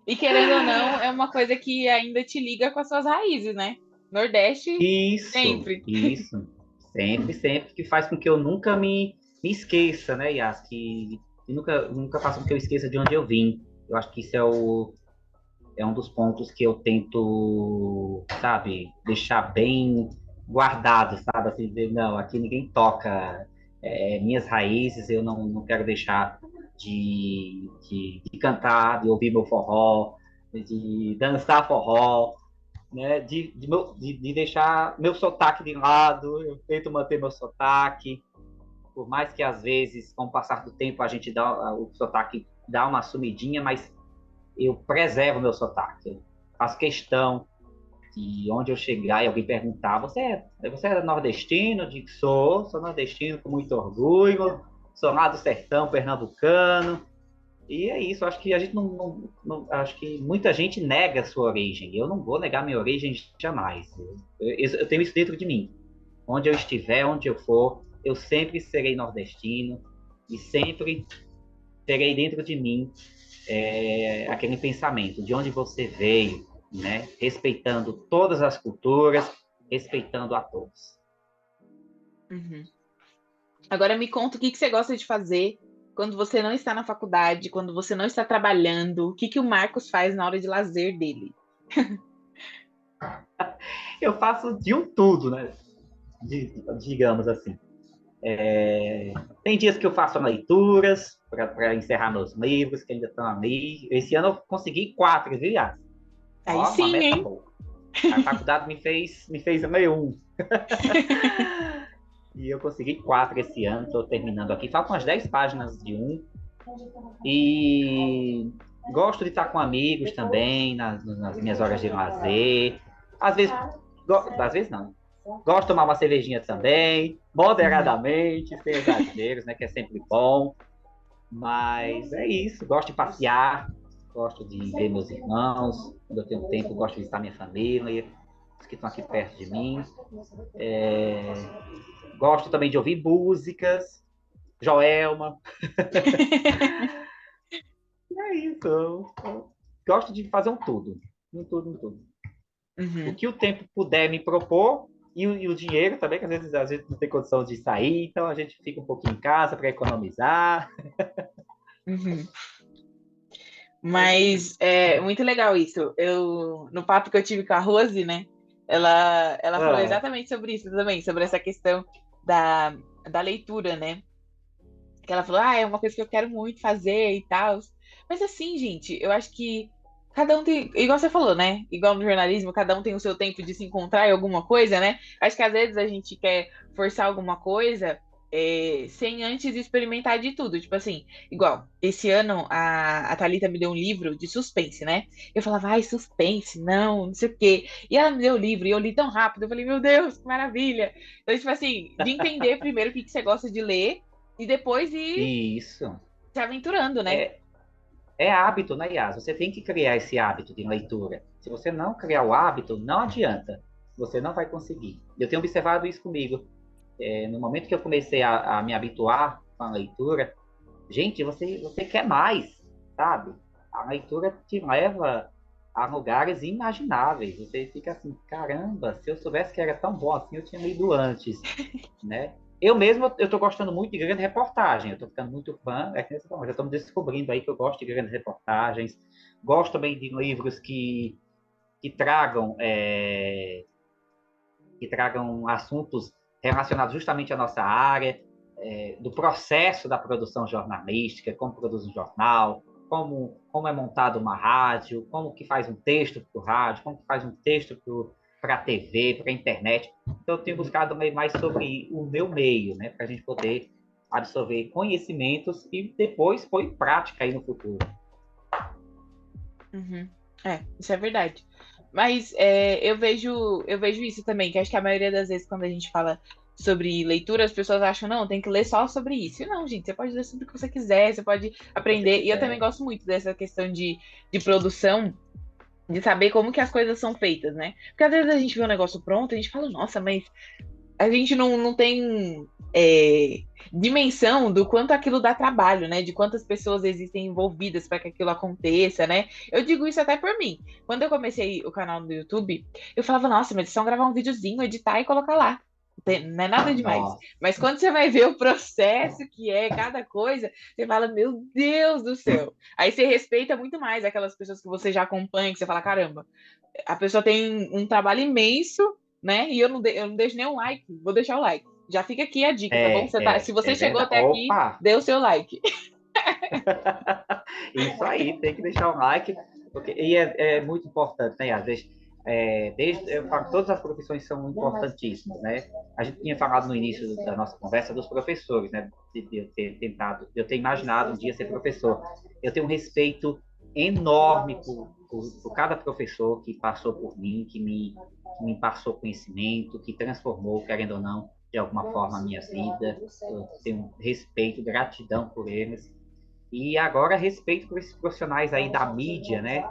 S1: E querendo ou não, é uma coisa que ainda te liga com as suas raízes, né? Nordeste,
S2: Isso,
S1: sempre.
S2: isso. Sempre, sempre, que faz com que eu nunca me esqueça, né, Yas? Que nunca faça com que eu esqueça de onde eu vim. Eu acho que isso é um dos pontos que eu tento, sabe, deixar bem guardado, sabe? Assim, dizer, não, aqui ninguém toca minhas raízes, eu não quero deixar de cantar, de ouvir meu forró, de dançar forró, né? De deixar meu sotaque de lado, eu tento manter meu sotaque, por mais que às vezes, com o passar do tempo, a gente dá o sotaque dá uma sumidinha, mas eu preservo meu sotaque. Eu faço questão de onde eu chegar e alguém perguntar, você é nordestino? Eu digo, sou nordestino com muito orgulho, sou lá do sertão pernambucano. E é isso, acho que a gente acho que muita gente nega a sua origem. Eu não vou negar minha origem jamais. Eu tenho isso dentro de mim. Onde eu estiver, onde eu for, eu sempre serei nordestino e sempre terei dentro de mim aquele pensamento de onde você veio, né? Respeitando todas as culturas, respeitando a todos.
S1: Uhum. Agora me conta o que que você gosta de fazer quando você não está na faculdade, quando você não está trabalhando, o que que o Marcos faz na hora de lazer dele?
S2: Eu faço de um tudo, né? Digamos assim. Tem dias que eu faço leituras para encerrar meus livros, que ainda estão ali. Esse ano eu consegui 4, viu, Yas?
S1: Aí
S2: Ó, uma
S1: sim,
S2: meta
S1: hein?
S2: boa. A faculdade me fez meio um. E eu consegui 4 esse ano, estou terminando aqui. Faltam umas 10 páginas de um. E gosto de estar com amigos também, nas minhas horas de lazer. Às vezes, às vezes não. Gosto de tomar uma cervejinha também,
S1: Uhum.
S2: moderadamente, sem exageros, né? Que é sempre bom. Mas é isso. Gosto de passear, gosto de ver meus irmãos. Quando eu tenho tempo, gosto de visitar minha família, os que estão aqui perto de mim. Gosto também de ouvir músicas. Joelma. É isso. Eu gosto de fazer um tudo. Um tudo, um tudo. O
S1: Uhum.
S2: que o tempo puder me propor e o dinheiro também, que às vezes não tem condição de sair, então a gente fica um pouquinho em casa para economizar.
S1: Uhum.
S2: Mas é
S1: Mas
S2: isso.
S1: é muito legal isso. No papo que eu tive com a Rose, né? Ela falou
S2: Ah,
S1: exatamente sobre isso também, sobre essa questão da, da leitura, né? Que ela falou, é uma coisa que eu quero muito fazer e tal. Mas assim, gente, eu acho que cada um tem, igual você falou, né? Igual no jornalismo, cada um tem o seu tempo de se encontrar em alguma coisa, né? Acho que às vezes a gente quer forçar alguma coisa sem antes experimentar de tudo. Tipo assim, igual, esse ano a Thalita me deu um livro de suspense, né? Eu falava, ai, suspense, não sei o quê. E ela me deu o livro e eu li tão rápido, eu falei, meu Deus, que maravilha. Então, tipo assim, de entender primeiro o que que você gosta de ler e depois ir
S2: isso.
S1: se aventurando, né?
S2: É, é hábito, né, Yas? Você tem que criar esse hábito de leitura. Se você não criar o hábito, não adianta. Você não vai conseguir. Eu tenho observado isso comigo. No momento que eu comecei a me habituar com a leitura, gente, você quer mais, sabe? A leitura te leva a lugares imagináveis. Você fica assim, caramba, se eu soubesse que era tão bom assim, eu tinha lido antes, né? Eu mesmo, eu tô gostando muito de grande reportagem, eu tô ficando muito fã, já estamos descobrindo aí que eu gosto de grandes reportagens, gosto também de livros que tragam, que tragam assuntos relacionados justamente à nossa área, do processo da produção jornalística, como produz um jornal, como é montado uma rádio, como que faz um texto para o rádio, como que faz um texto para a TV, para a internet. Então, eu tenho buscado mais sobre o meu meio, né, para a gente poder absorver conhecimentos e depois pôr em prática aí no futuro.
S1: Uhum. É, isso é verdade. Mas eu vejo isso também, que acho que a maioria das vezes quando a gente fala sobre leitura, as pessoas acham, não, tem que ler só sobre isso. E não, gente, você pode ler sobre o que você quiser, você pode
S2: Se você
S1: aprender. E eu também
S2: quiser.
S1: gosto muito dessa questão de produção, de saber como que as coisas são feitas, né? Porque às vezes a gente vê um negócio pronto, a gente fala, nossa, mas a gente não tem dimensão do quanto aquilo dá trabalho, né? De quantas pessoas existem envolvidas para que aquilo aconteça, né? Eu digo isso até por mim. Quando eu comecei o canal do YouTube, eu falava, nossa, mas é só gravar um videozinho, editar e colocar lá. Não é nada demais.
S2: Nossa,
S1: Mas quando você vai ver o processo que é cada coisa, você fala, meu Deus do céu. Aí você respeita muito mais aquelas pessoas que você já acompanha, que você fala, caramba, a pessoa tem um trabalho imenso, né? E eu não deixo nem um like, vou deixar o like. Já fica aqui a dica, tá bom? Se você
S2: é
S1: chegou
S2: verdade.
S1: até aqui,
S2: Opa!
S1: dê o seu like.
S2: Isso aí, tem que deixar um like, porque, e é muito importante, né? Às vezes, eu falo, todas as profissões são importantíssimas, né? A gente tinha falado no início da nossa conversa dos professores, né? De eu ter tentado, de eu ter imaginado um dia ser professor. Eu tenho um respeito enorme por cada professor que passou por mim, que me passou conhecimento, que transformou, querendo ou não, de alguma forma a minha vida. Eu tenho respeito, gratidão por eles. E agora, respeito por esses profissionais aí da mídia, né,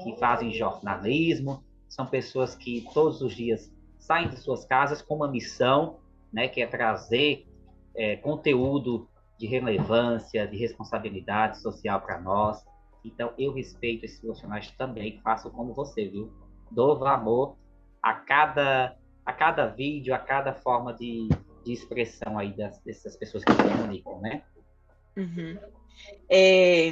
S2: que fazem jornalismo, são pessoas que todos os dias saem de suas casas com uma missão, né, que é trazer conteúdo de relevância, de responsabilidade social para nós. Então, eu respeito esses profissionais também, faço como você, viu? Dou valor a cada vídeo, a cada forma de expressão aí dessas pessoas que se comunicam, né?
S1: Uhum. É,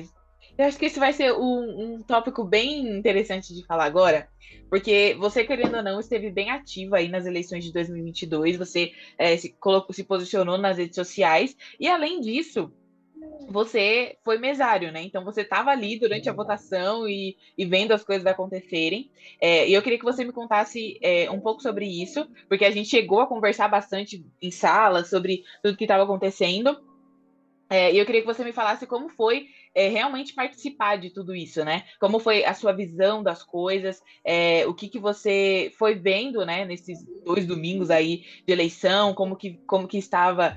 S1: eu acho que esse vai ser um tópico bem interessante de falar agora, porque você, querendo ou não, esteve bem ativa aí nas eleições de 2022, você se posicionou nas redes sociais, e além disso, você foi mesário, né? Então você estava ali durante a votação e vendo as coisas acontecerem. E eu queria que você me contasse um pouco sobre isso, porque a gente chegou a conversar bastante em sala sobre tudo que estava acontecendo. E eu queria que você me falasse como foi realmente participar de tudo isso, né? Como foi a sua visão das coisas, o que que você foi vendo, né, nesses 2 domingos aí de eleição, como que estava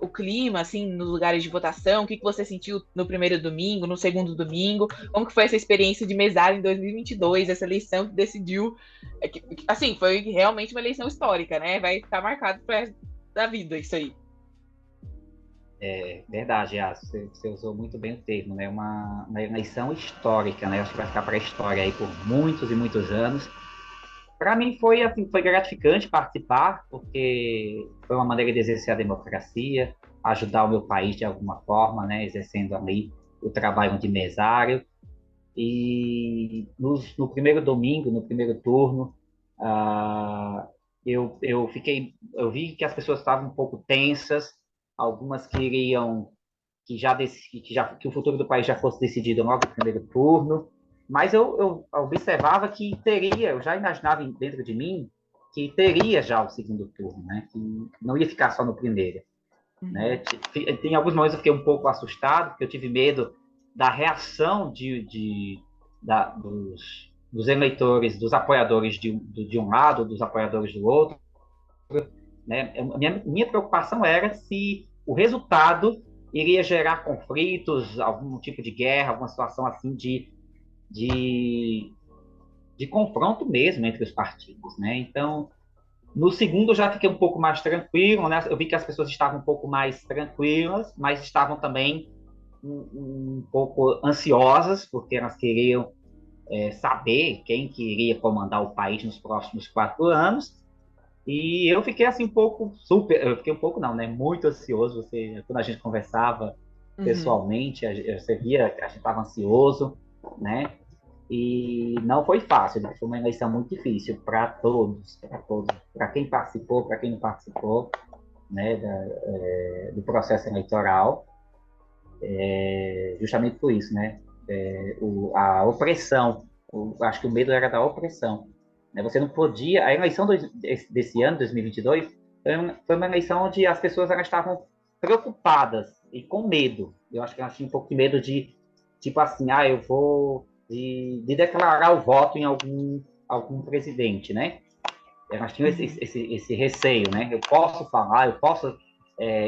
S1: o clima, assim, nos lugares de votação, o que que você sentiu no primeiro domingo, no segundo domingo, como que foi essa experiência de mesário em 2022, essa eleição que decidiu, assim, foi realmente uma eleição histórica, né? Vai ficar marcado para da vida isso aí.
S2: Verdade, você usou muito bem o termo, né? Uma eleição histórica, né? Acho que vai ficar para a história aí por muitos e muitos anos. Para mim foi assim, foi gratificante participar, porque foi uma maneira de exercer a democracia, ajudar o meu país de alguma forma, né? Exercendo ali o trabalho de mesário. E no primeiro domingo, no primeiro turno, ah, eu vi que as pessoas estavam um pouco tensas, algumas queriam que o futuro do país já fosse decidido logo no primeiro turno, mas eu observava que teria, eu já imaginava dentro de mim que teria já o segundo turno, né? Que não ia ficar só no primeiro, né?
S1: Uhum.
S2: Tem alguns momentos eu fiquei um pouco assustado, porque eu tive medo da reação dos eleitores, dos apoiadores de um lado, dos apoiadores do outro, né? Minha preocupação era se o resultado iria gerar conflitos, algum tipo de guerra, alguma situação assim de, de confronto mesmo entre os partidos, né? Então, no segundo eu já fiquei um pouco mais tranquilo, né? Eu vi que as pessoas estavam um pouco mais tranquilas, mas estavam também um pouco ansiosas, porque elas queriam saber quem que iria comandar o país nos próximos 4 anos. E eu fiquei assim um pouco eu fiquei um pouco não, né? Muito ansioso. Quando a gente conversava
S1: Uhum.
S2: pessoalmente, você via que a gente estava ansioso, né? E não foi fácil, né? Foi uma eleição muito difícil para todos, para quem participou, para quem não participou, né? Do processo eleitoral, justamente por isso, né? A opressão, acho que o medo era da opressão, né? Você não podia. A eleição desse ano, 2022, foi uma eleição onde as pessoas elas estavam preocupadas e com medo. Eu acho que elas tinham um pouco de medo de, tipo assim, eu vou de declarar o voto em algum presidente, né? Elas tinham
S1: Uhum.
S2: esse receio, né? Eu posso falar, eu posso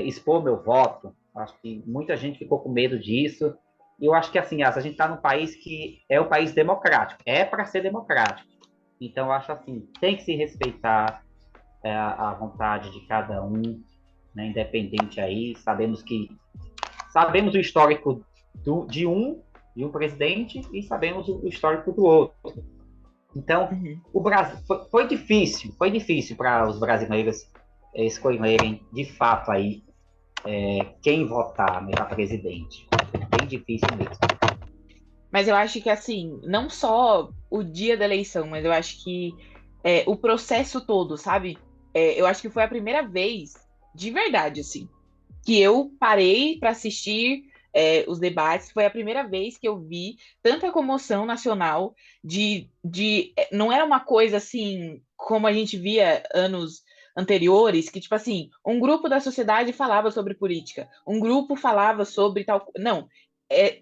S2: expor meu voto. Acho que muita gente ficou com medo disso. E eu acho que, assim, a gente está num país que é um país democrático. É para ser democrático. Então, eu acho assim, tem que se respeitar. a vontade de cada um, né, independente aí. Sabemos o histórico de um presidente e sabemos o histórico do outro. Então,
S1: Uhum.
S2: o Brasil foi difícil para os brasileiros escolherem de fato aí quem votar, né, para presidente. Bem difícil mesmo.
S1: Mas eu acho que, assim, não só o dia da eleição, mas eu acho que o processo todo, sabe? Eu acho que foi a primeira vez, de verdade, assim, que eu parei para assistir os debates. Foi a primeira vez que eu vi tanta comoção nacional não era uma coisa assim como a gente via anos anteriores, que tipo assim, um grupo da sociedade falava sobre política, um grupo falava sobre tal, não,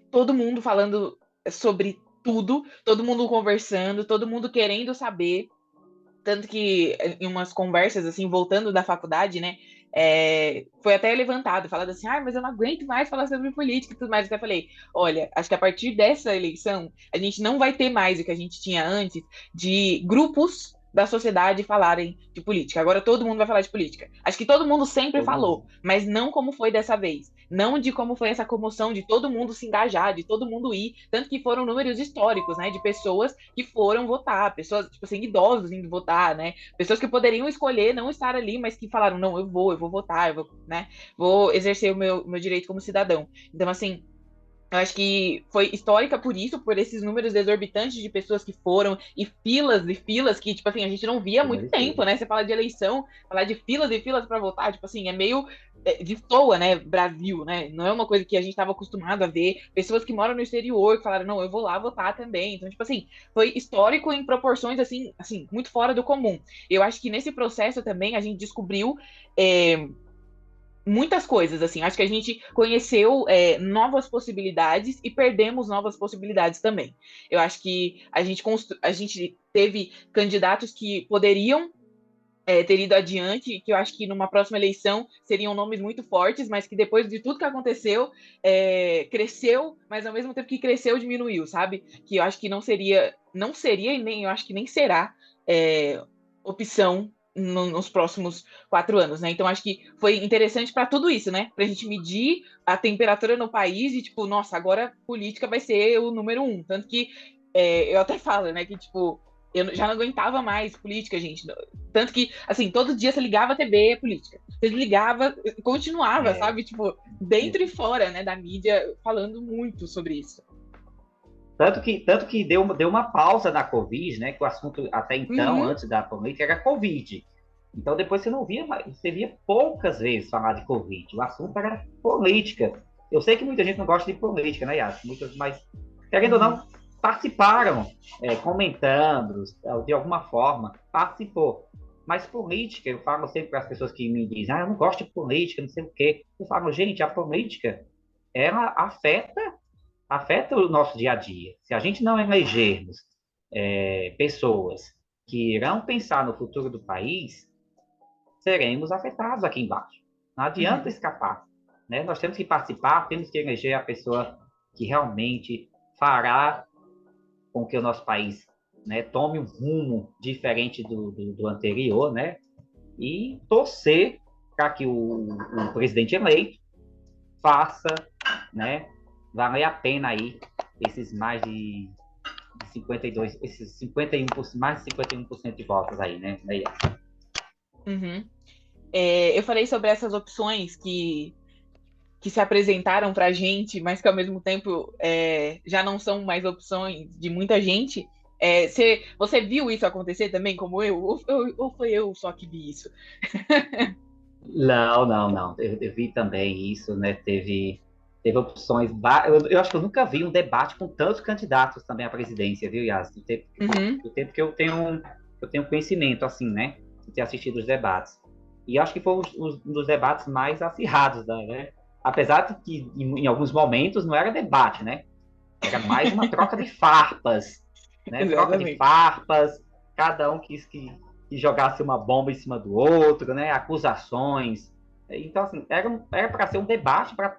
S1: todo mundo falando sobre tudo, todo mundo conversando, todo mundo querendo saber. Tanto que em umas conversas, assim, voltando da faculdade, né? Foi até levantado, falado assim, mas eu não aguento mais falar sobre política e tudo mais. Eu até falei, olha, acho que a partir dessa eleição, a gente não vai ter mais o que a gente tinha antes de grupos da sociedade falarem de política. Agora todo mundo vai falar de política. Acho que todo mundo sempre
S2: Todo
S1: falou,
S2: mundo.
S1: mas não como foi dessa vez. Não de como foi essa comoção de todo mundo se engajar, de todo mundo ir. Tanto que foram números históricos, né? De pessoas que foram votar, pessoas, tipo assim, idosos indo votar, né? Pessoas que poderiam escolher não estar ali, mas que falaram, não, eu vou votar, eu vou, né? Vou exercer o meu direito como cidadão. Então, assim, eu acho que foi histórica por isso, por esses números exorbitantes de pessoas que foram, e filas que, tipo assim, a gente não via há muito tempo, né? Você fala de eleição, falar de filas e filas para votar, tipo assim, é meio de toa, né? Brasil, né? Não é uma coisa que a gente estava acostumado a ver. Pessoas que moram no exterior que falaram, não, eu vou lá votar também. Então, tipo assim, foi histórico em proporções, assim, muito fora do comum. Eu acho que nesse processo também a gente descobriu. É, muitas coisas, assim. Acho que a gente conheceu novas possibilidades e perdemos novas possibilidades também. Eu acho que a gente teve candidatos que poderiam ter ido adiante, que eu acho que numa próxima eleição seriam nomes muito fortes, mas que depois de tudo que aconteceu, cresceu, mas ao mesmo tempo que cresceu, diminuiu, sabe? Que eu acho que não seria e nem eu acho que nem será opção nos próximos 4 anos, né? Então acho que foi interessante para tudo isso, né? Para a gente medir a temperatura no país e tipo, nossa, agora política vai ser o número um. Tanto que eu até falo, né? Que tipo eu já não aguentava mais política, gente. Tanto que, assim, todo dia você ligava a TV, política. Você ligava, continuava,
S2: É,
S1: sabe? Tipo, dentro e fora, né, da mídia, falando muito sobre isso.
S2: tanto que deu uma pausa na Covid, né? Que o assunto até então,
S1: Uhum,
S2: antes da política, era Covid. Então depois você não via mais, você via poucas vezes falar de Covid. O assunto era política. Eu sei que muita gente não gosta de política, né, Yas? Muitas, mas querendo ou
S1: uhum,
S2: não, participaram, comentando, de alguma forma, participou. Mas política, eu falo sempre para as pessoas que me dizem, eu não gosto de política, não sei o quê. Eu falo, gente, a política, ela afeta o nosso dia a dia. Se a gente não elegermos pessoas que irão pensar no futuro do país, seremos afetados aqui embaixo. Não adianta
S1: uhum.
S2: escapar. Né? Nós temos que participar, temos que eleger a pessoa que realmente fará com que o nosso país, né, tome um rumo diferente do anterior, né? E torcer para que o presidente eleito faça, né, valer a pena aí esses mais de 52, esses 51%, mais de 51% de votos aí, né?
S1: Uhum. Eu falei sobre essas opções que se apresentaram para a gente, mas que ao mesmo tempo já não são mais opções de muita gente. Você viu isso acontecer também, como eu? Ou foi eu só que vi isso?
S2: Não, não, não. Eu vi também isso, né? Teve opções. Eu acho que eu nunca vi um debate com tantos candidatos também à presidência, viu, Yas?
S1: Uhum.
S2: Do tempo que eu tenho conhecimento, assim, né? De ter assistido os debates. E eu acho que foi um dos debates mais acirrados, né? Apesar de que em alguns momentos não era debate, né? Era mais uma troca de farpas, né? Troca de
S1: Exatamente.
S2: farpas, cada um quis que jogasse uma bomba em cima do outro, né? Acusações. Então, assim, era para ser um debate para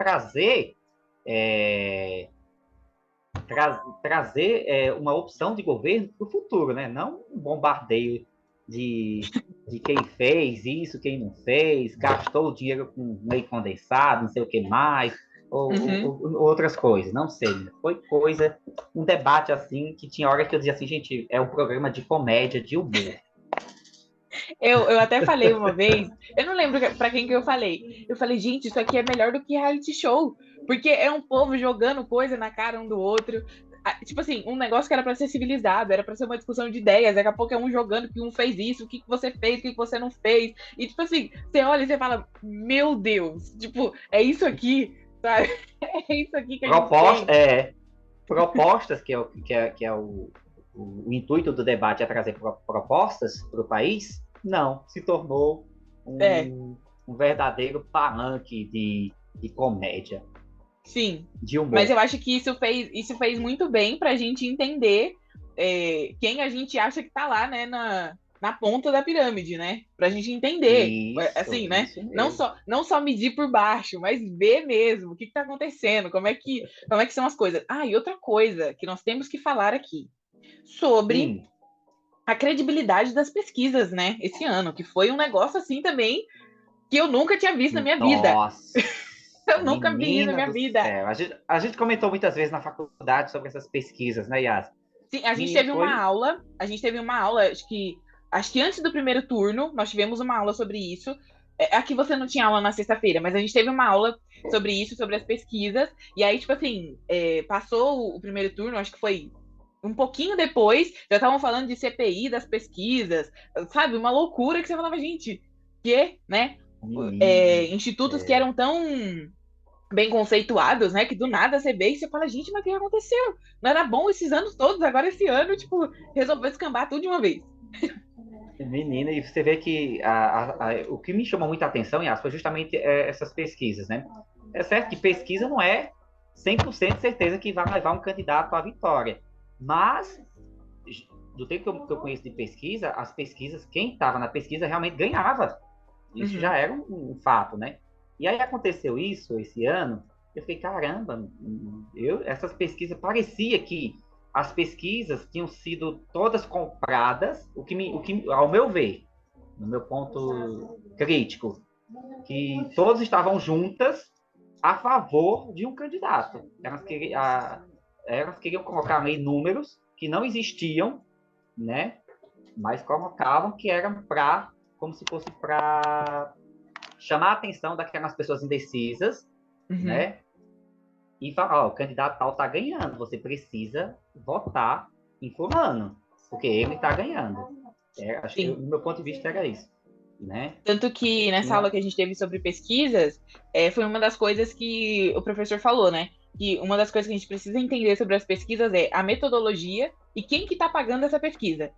S2: é, trazer uma opção de governo para o futuro, né? Não um bombardeio de, de quem fez isso, quem não fez, gastou o dinheiro com leite condensado, não sei o que mais,
S1: Uhum.
S2: ou outras coisas, não sei. Foi coisa, um debate assim, que tinha hora que eu dizia assim, gente, é um programa de comédia, de humor.
S1: Eu até falei uma vez, eu não lembro pra quem que eu falei. Eu falei, gente, isso aqui é melhor do que reality show. Porque é um povo jogando coisa na cara um do outro. Tipo assim, um negócio que era pra ser civilizado, era pra ser uma discussão de ideias. Daqui a pouco é um jogando que um fez isso, o que que você fez, o que que você não fez. E tipo assim, você olha e você fala, meu Deus, tipo, é isso aqui, sabe? É isso aqui que a gente
S2: Proposta,
S1: tem.
S2: propostas, que é o intuito do debate é trazer propostas para o país, não, se tornou
S1: É,
S2: um verdadeiro palanque de comédia,
S1: sim.
S2: de
S1: Mas
S2: humor.
S1: eu acho que isso fez muito bem pra gente entender quem a gente acha que tá lá, né, na ponta da pirâmide, né? Pra gente entender, assim, né?
S2: Isso mesmo.
S1: Não só medir por baixo, mas ver mesmo o que que tá acontecendo, como é que são as coisas. Ah, e outra coisa que nós temos que falar aqui sobre
S2: Sim,
S1: a credibilidade das pesquisas, né? Esse ano, que foi um negócio assim também que eu nunca tinha visto na minha vida.
S2: nossa,
S1: Eu nunca vi isso na
S2: menina
S1: minha
S2: do
S1: vida.
S2: céu. A gente comentou muitas vezes na faculdade sobre essas pesquisas, né, Yas?
S1: Sim,
S2: Que foi.
S1: a gente teve uma aula, acho que antes do primeiro turno, nós tivemos uma aula sobre isso. Aqui você não tinha aula na sexta-feira, mas a gente teve uma aula sobre isso, sobre as pesquisas. E aí, tipo assim, passou o primeiro turno, acho que foi um pouquinho depois, já estavam falando de CPI das pesquisas, sabe? Uma loucura que você falava, gente, que, né?
S2: Menina.
S1: Institutos que eram tão bem conceituados, né? Que do nada você vê e você fala, gente, mas o que aconteceu? Não era bom esses anos todos, agora esse ano, tipo, resolveu descambar tudo de uma vez.
S2: Menina, e você vê que o que me chamou muita atenção, Yas, foi justamente essas pesquisas, né? É certo que pesquisa não é 100% certeza que vai levar um candidato à vitória, mas do tempo que eu conheço de pesquisa, as pesquisas, quem estava na pesquisa realmente ganhava. Isso
S1: Uhum.
S2: já era um fato, né? E aí aconteceu isso esse ano, eu fiquei, caramba, essas pesquisas, parecia que as pesquisas tinham sido todas compradas, ao meu ver, no meu ponto crítico, que todas estavam juntas a favor de um candidato. Elas queriam colocar ali números que não existiam, né? Mas colocavam que eram para, como se fosse para chamar a atenção daquelas pessoas indecisas,
S1: Uhum.
S2: né? E falar, ó, o candidato tal tá ganhando, você precisa votar em fulano, porque ele tá ganhando. Acho que,
S1: Sim.
S2: do meu ponto de vista, era isso, né?
S1: Tanto que nessa aula
S2: Tinha...
S1: que a gente teve sobre pesquisas, foi uma das coisas que o professor falou, né? Que uma das coisas que a gente precisa entender sobre as pesquisas é a metodologia e quem que está pagando essa pesquisa.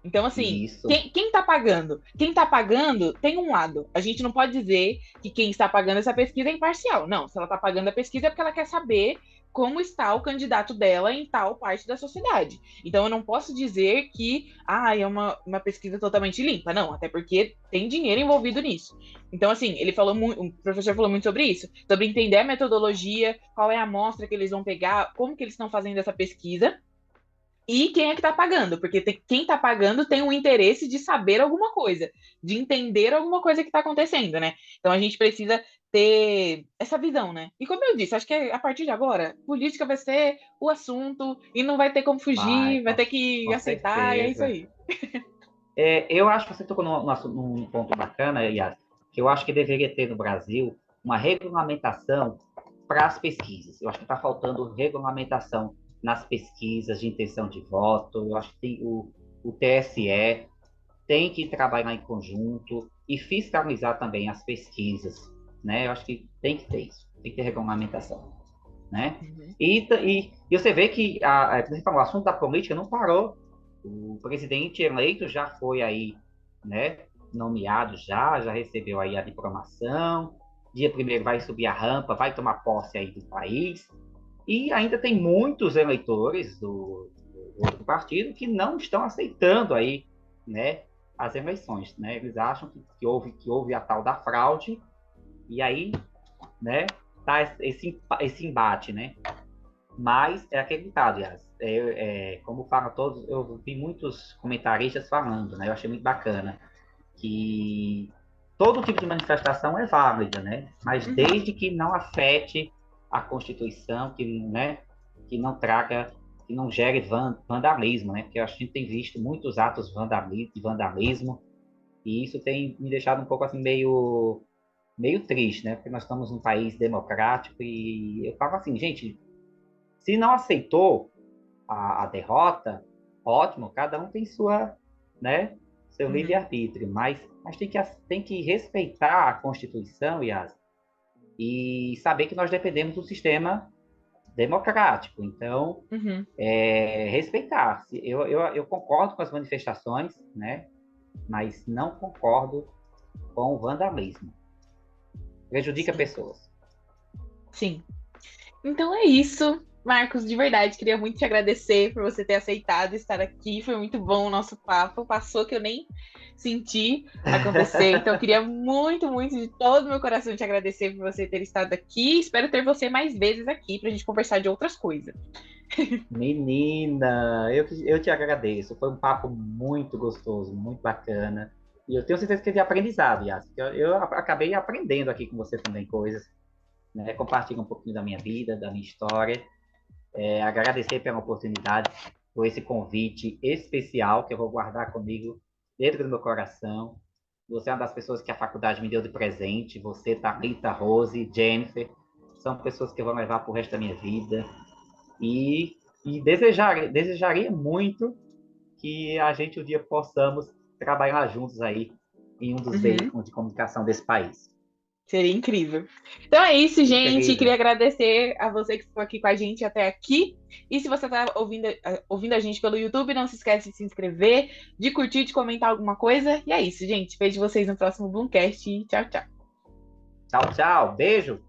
S1: Então, assim,
S2: Isso,
S1: quem está pagando? Quem está pagando tem um lado. A gente não pode dizer que quem está pagando essa pesquisa é imparcial. Não, se ela está pagando a pesquisa é porque ela quer saber como está o candidato dela em tal parte da sociedade. Então, eu não posso dizer que é uma pesquisa totalmente limpa. Não, até porque tem dinheiro envolvido nisso. Então, assim, o professor falou muito sobre isso, sobre entender a metodologia, qual é a amostra que eles vão pegar, como que eles estão fazendo essa pesquisa e quem é que está pagando, porque quem está pagando tem um interesse de saber alguma coisa, de entender alguma coisa que está acontecendo, né? Então a gente precisa ter essa visão, né? E como eu disse, acho que a partir de agora, política vai ser o assunto e não vai ter como fugir, vai ter que
S2: com
S1: aceitar, e é isso
S2: certeza.
S1: aí.
S2: Eu acho que você tocou num ponto bacana, Yas, que eu acho que deveria ter no Brasil uma regulamentação para as pesquisas. Eu acho que está faltando regulamentação nas pesquisas de intenção de voto. Eu acho que o TSE tem que trabalhar em conjunto e fiscalizar também as pesquisas, né? Eu acho que tem que ter isso, tem que ter regulamentação, né?
S1: Uhum.
S2: E você vê que o assunto da política não parou. O presidente eleito já foi aí, né, nomeado já recebeu aí a diplomação, dia primeiro vai subir a rampa, vai tomar posse aí do país, e ainda tem muitos eleitores do outro partido que não estão aceitando aí, né, as eleições, né? Eles acham que houve a tal da fraude, e aí, né, tá esse embate, né? Mas é aquele ditado, aliás, como falam todos, eu vi muitos comentaristas falando, né? Eu achei muito bacana. que todo tipo de manifestação é válida, né? Mas desde que não afete a Constituição, né, que não traga, que não gere vandalismo, né? Porque a gente tem visto muitos atos de vandalismo e isso tem me deixado um pouco assim meio triste, né? Porque nós estamos num país democrático e eu falo assim, gente, se não aceitou a derrota, ótimo, cada um tem sua, né, seu livre-arbítrio, mas tem que respeitar a Constituição, Yas, e saber que nós dependemos do sistema democrático. Então, respeitar. Eu concordo com as manifestações, né, mas não concordo com o vandalismo. Prejudica pessoas.
S1: Sim. Então é isso. Marcos, de verdade, queria muito te agradecer por você ter aceitado estar aqui. Foi muito bom o nosso papo. Passou que eu nem senti acontecer. Então, eu queria muito, muito, de todo o meu coração, te agradecer por você ter estado aqui. Espero ter você mais vezes aqui para a gente conversar de outras coisas.
S2: Menina, eu te agradeço. Foi um papo muito gostoso, muito bacana. E eu tenho certeza que é de aprendizado, Yas. Eu acabei aprendendo aqui com você também coisas, né? Compartilho um pouquinho da minha vida, da minha história. Agradecer pela oportunidade, por esse convite especial que eu vou guardar comigo dentro do meu coração. Você é uma das pessoas que a faculdade me deu de presente. Você, Thalita, Rose, Jennifer, são pessoas que eu vou levar para o resto da minha vida. E desejaria muito que a gente um dia possamos trabalhar juntos aí em um dos veículos de comunicação desse país.
S1: Seria incrível. Então é isso, gente.
S2: Incrível.
S1: Queria agradecer a você que ficou aqui com a gente até aqui. E se você está ouvindo a gente pelo YouTube, não se esquece de se inscrever, de curtir, de comentar alguma coisa. E é isso, gente. Vejo vocês no próximo Bloomcast. Tchau, tchau.
S2: Tchau, tchau. Beijo.